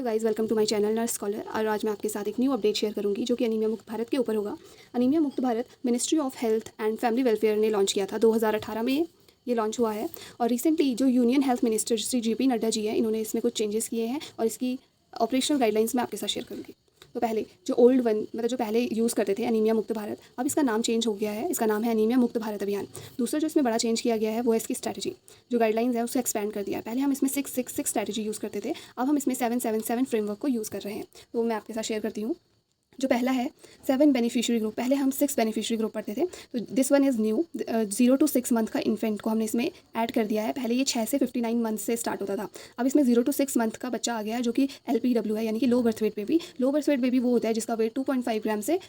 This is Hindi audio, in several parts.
Hello guys, welcome to my channel nurse scholar. और आज मैं आपके साथ एक न्यू अपडेट शेयर करूंगी जो कि अनीमिया मुक्त भारत के ऊपर होगा। अनीमिया मुक्त Bharat ministry of health and family welfare ने लॉन्च किया था 2018 में। ये लॉन्च हुआ है और रिसेंटली जो union health minister Shri JP Nadda ji है, इन्होंने इसमें कुछ चेंजेस किए हैं और इसकी ऑपरेशनल गाइडलाइंस मैं आपके साथ शेयर करूँगी। तो पहले जो ओल्ड वन मतलब जो पहले यूज़ करते थे अनीमिया मुक्त भारत, अब इसका नाम चेंज हो गया है। इसका नाम है अनीमिया मुक्त भारत अभियान। दूसरा जो इसमें बड़ा चेंज किया गया है वो है इसकी स्ट्रैटेजी। जो गाइडलाइंस है उसे एक्सपेंड कर दिया है। पहले हम इसमें 666 स्ट्रैटेजी यूज़ करते थे, अब हम इसमें 777 फ्रेमवर्क को यूज़ कर रहे हैं। तो मैं आपके साथ शेयर करती हूँ। जो पहला है 7 बेनिफिशियरी ग्रुप, पहले हम 6 बेनिफिशियरी ग्रुप पढ़ते थे। तो this one is new. 0 to 6 month का इन्फेंट को हमने इसमें ऐड कर दिया है। पहले ये 6 से 59 मंथ से स्टार्ट होता था, अब इसमें 0 to 6 मंथ का बच्चा आ गया है जो कि LPW है, यानी कि low birth weight baby. Low birth weight baby वो होता है जिसका वेट 2.5 ग्राम से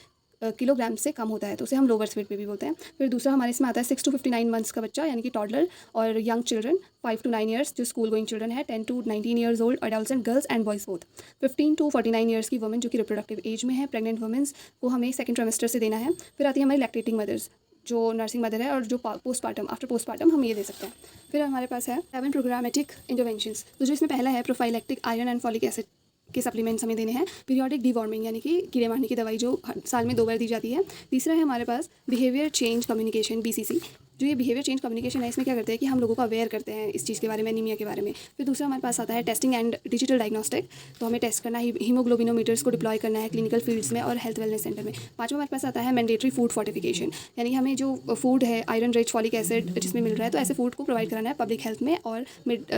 किलोग्राम से कम होता है, तो उसे हम लो बर्थ वेट बेबी बोलते हैं। फिर दूसरा हमारे इसमें आता है 6 to 59 मंथ्स का बच्चा, यानी कि टॉडलर और यंग चिल्ड्रन। 5 to 9 ईयर्स जो स्कूल गोइंग चिल्ड्रन है। 10 to 19 years old adult girls and boys both. 15 to 49 years की वुमेन जो कि रिप्रोडक्टिव एज में है, प्रेग्नेंट वुमेन्स को हमें सेकंड ट्राइमेस्टर से देना है। फिर आती है हमारी लैक्टेटिंग मदर्स, जो नर्सिंग मदर है और जो पोस्टपार्टम आफ्टर पोस्टपार्टम हम ये दे सकते हैं। फिर हमारे पास है 7 प्रोग्रामेटिक इंटरवेंशंस। तो जो इसमें पहला है prophylactic iron and folic acid के सप्लीमेंट्स हमें देने हैं। पीरियोडिक डिवॉर्मिंग, यानी कि कीड़े मारने की दवाई जो साल में 2 बार दी जाती है। तीसरा है हमारे पास बिहेवियर चेंज कम्युनिकेशन BCC। जो ये बिहेवियर चेंज कम्युनिकेशन है, इसमें क्या करते हैं कि हम लोगों को अवेयर करते हैं इस चीज़ के बारे में, एनीमिया के बारे में। फिर दूसरा हमारे पास आता है टेस्टिंग एंड डिजिटल डायग्नोस्टिक। तो हमें टेस्ट करना है, हीमोग्लोबिनोमीटर्स को डिप्लॉय करना है क्लिनिकल फील्ड्स में और हेल्थ वेलनेस सेंटर में। पाँचवा हमारे पास आता है मैंडेटरी फूड फोर्टिफिकेशन, यानी कि हमें जो फूड है आयरन रिच फॉलिक एसिड जिसमें मिल रहा है, तो ऐसे फूड को प्रोवाइड कराना है पब्लिक हेल्थ में और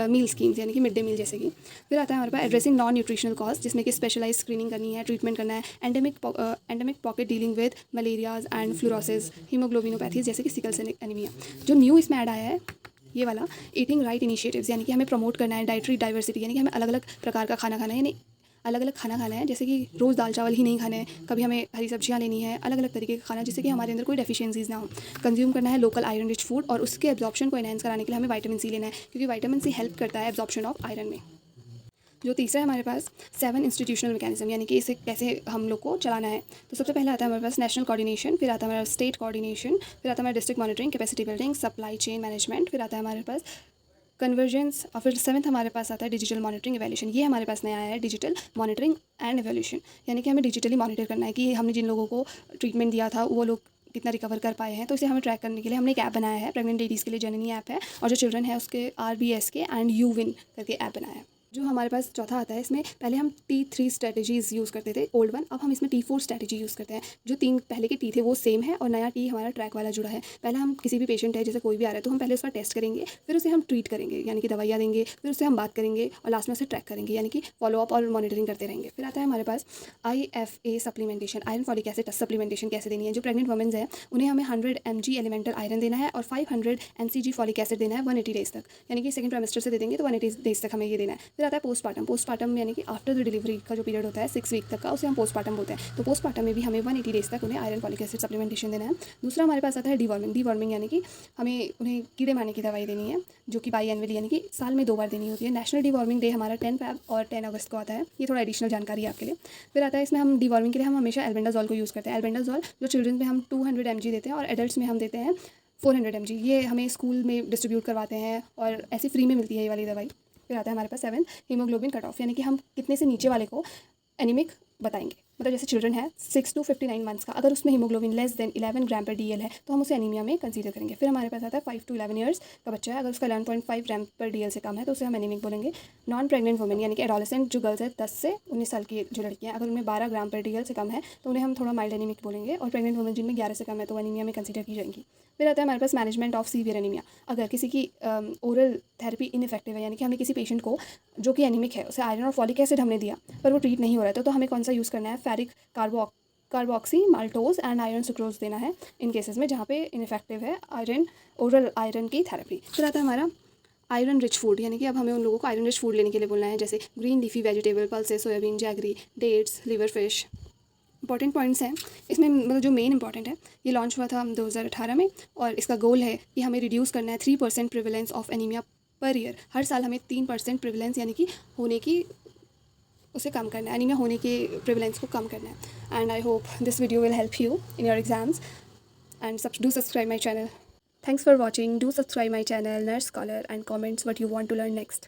मील स्कीम्स, यानी कि मिड डे मील जैसे कि। फिर आता है हमारे पास एड्रेसिंग नॉन न्यूट्रिशनल कॉज, जिसमें कि स्पेशलाइज स्क्रीनिंग करनी है, ट्रीटमेंट करना है। Endemic pocket dealing with malarias and fluorosis, haemoglobinopathies जैसे कि सिकल सेल एनीमिया। जो न्यू इसमें ऐड आया है ये वाला ईटिंग राइट इनिशिएटिव्स, यानी कि हमें प्रमोट करना है डाइटरी डाइवर्सिटी, यानी कि हमें अलग अलग प्रकार का खाना खाना है, यानी अलग अलग खाना खाना है। जैसे कि रोज़ दाल चावल ही नहीं खाना है, कभी हमें हरी सब्जियां लेनी है, अलग अलग तरीके का खाना, जिससे कि हमारे अंदर कोई डेफिशिएंसीज ना हो। कंज्यूम करना है लोकल आयरन रिच फूड और उसके एब्जॉर्प्शन को एनहांस कराने के लिए हमें विटामिन C लेना है, क्योंकि विटामिन C हेल्प करता है एब्जॉर्प्शन ऑफ आयरन में। जो तीसरा है हमारे पास 7 इंस्टीट्यूशनल मैकेनिज्म, यानी कि इसे कैसे हम लोग को चलाना है। तो सबसे पहले आता है हमारे पास नेशनल कोऑर्डिनेशन, फिर आता है हमारा स्टेट कोऑर्डिनेशन, फिर आता है हमारा district monitoring, capacity building, supply chain management, फिर आता है हमारे पास कन्वर्जेंस, और फिर 7th हमारे पास आता है डिजिटल मॉनिटरिंग एवैल्यूएशन। ये हमारे पास नया आया है, डिजिटल मॉनिटरिंग एंड एवैल्यूएशन, यानी कि हमें डिजिटली मॉनिटर करना है कि हमने जिन लोगों को ट्रीटमेंट दिया था वो लोग कितना रिकवर कर पाए हैं। तो इसे हमें ट्रैक करने के लिए हमने एक ऐप बनाया है, प्रेग्नेंट लेडीज़ के लिए जननी ऐप है, और जो चिल्ड्रन है उसके RBSK एंड यूविन करके ऐप बनाया है। जो हमारे पास चौथा आता है, इसमें पहले हम T3 स्ट्रेटजीज़ यूज़ करते थे ओल्ड वन, अब हम इसमें T4 स्ट्रेटजी यूज़ करते हैं। जो 3 पहले के T थे वो सेम है और नया T हमारा ट्रैक वाला जुड़ा है। पहले हम किसी भी पेशेंट है, जैसे कोई भी आ रहा है, तो हम पहले उसका टेस्ट करेंगे, फिर उसे हम ट्रीट करेंगे, यानी कि दवाइयाँ देंगे, फिर उससे हम बात करेंगे और लास्ट में उसे ट्रैक करेंगे, यानी कि फॉलोअप और मॉनिटरिंग करते रहेंगे। फिर आता है हमारे पास IFA supplementation, iron folic acid supplementation कैसे देनी है। जो प्रेग्नेंट वुमेन्स है उन्हें हमें 100 mg एलिमेंटल आयरन देना है और 500 mcg फॉलिक एसिड देना है 180 डेज तक, यानी कि सेकंड ट्राइमेस्टर से दे देंगे तो 180 डेज तक हमें ये देना है। फिर आता है पोस्टपार्टम, यानी कि आफ्टर द डिलीवरी का जो पीरियड होता है 6 वीक तक का, उसे हम पोस्टपार्टम बोलते हैं। तो पोस्टपार्टम में भी हमें 180 डेज तक उन्हें आयरन फॉलिक एसिड सप्लीमेंटेशन देना है। दूसरा हमारे पास आता है डिवॉर्मिंग, यानी कि हमें उन्हें कीड़े मारने की दवाई देनी है, जो कि बाईएनुअली, यानी कि साल में 2 बार देनी होती है। नेशनल डिवॉर्मिंग डे हमारा 10 Feb और 10 अगस्त को आता है। ये थोड़ा एडिशनल जानकारी है आपके लिए। फिर आता है इसमें हम डिवॉर्मिंग के लिए हम हमेशा एल्बेंडाजोल को यूज़ करते हैं। एल्बेंडाजोल जो चिल्ड्रन में हम 200 mg देते हैं और एडल्ट्स में हम देते हैं 400 mg। ये हमें स्कूल में डिस्ट्रीब्यूट करवाते हैं और ऐसी फ्री में मिलती है ये वाली दवाई। फिर आता है हमारे पास 7 हीमोग्लोबिन कट ऑफ, यानी कि हम कितने से नीचे वाले को एनीमिक बताएंगे। मतलब जैसे चिल्ड्रन है 6 to 59 मंथ्स का, अगर उसमें हीमोग्लोबिन लेस देन 11 ग्राम पर DL है तो हम उसे एनीमिया में कंसीडर करेंगे। फिर हमारे पास आता है 5 to 11 ईयर्स का बच्चा है, अगर उसका 11.5 ग्राम पर DL से कम है तो उसे हम एनीमिक बोलेंगे। नॉन प्रेग्नेंट वुमेन, यानी कि एडोलेसेंट जो गर्ल्स है 10 से 19 साल की जो लड़कियाँ हैं, अगर उनमें 12 ग्राम पर DL से कम है तो उन्हें हम थोड़ा माइल्ड एनीमिक बोलेंगे। और प्रेग्नेंट वुमेन जिनमें 11 से कम है तो एनीमिया में कंसीडर की जाएंगी। फिर आता है हमारे पास मैनेजमेंट ऑफ सीवियर एनीमिया। अगर किसी की ओरल थेरेपी इनइफेक्टिव है, यानी कि हमने किसी पेशेंट को जो कि एनीमिक है उसे आयरन और फॉलिक एसिड हमने दिया पर वो ट्रीट नहीं हो रहा है, तो हमें कौन सा यूज़ करना है, ferric carboxy maltose and iron sucrose देना है इन केसेस में जहाँ पे इनइफेक्टिव है ओरल आयरन की थेरेपी। फिर आता है हमारा आयरन रिच फूड, यानी कि अब हमें उन लोगों को आयरन रिच फूड लेने के लिए बोलना है, जैसे green leafy vegetable, pulses, soybean, jaggery, dates, liver fish. Important points हैं इसमें, मतलब जो मेन इंपॉर्टेंट है, ये लॉन्च हुआ था 2018 में और इसका गोल है कि हमें रिड्यूस करना है 3% prevalence of anaemia per year. हर साल हमें 3% प्रिवेलेंस, यानी कि होने की उसे कम करना है, एनीमिया होने के प्रिवेलेंस को कम करना है। And I hope this video will help you in your exams and do subscribe my channel. Thanks for watching. Do subscribe my channel Nurse Scholar and comments what you want to learn next.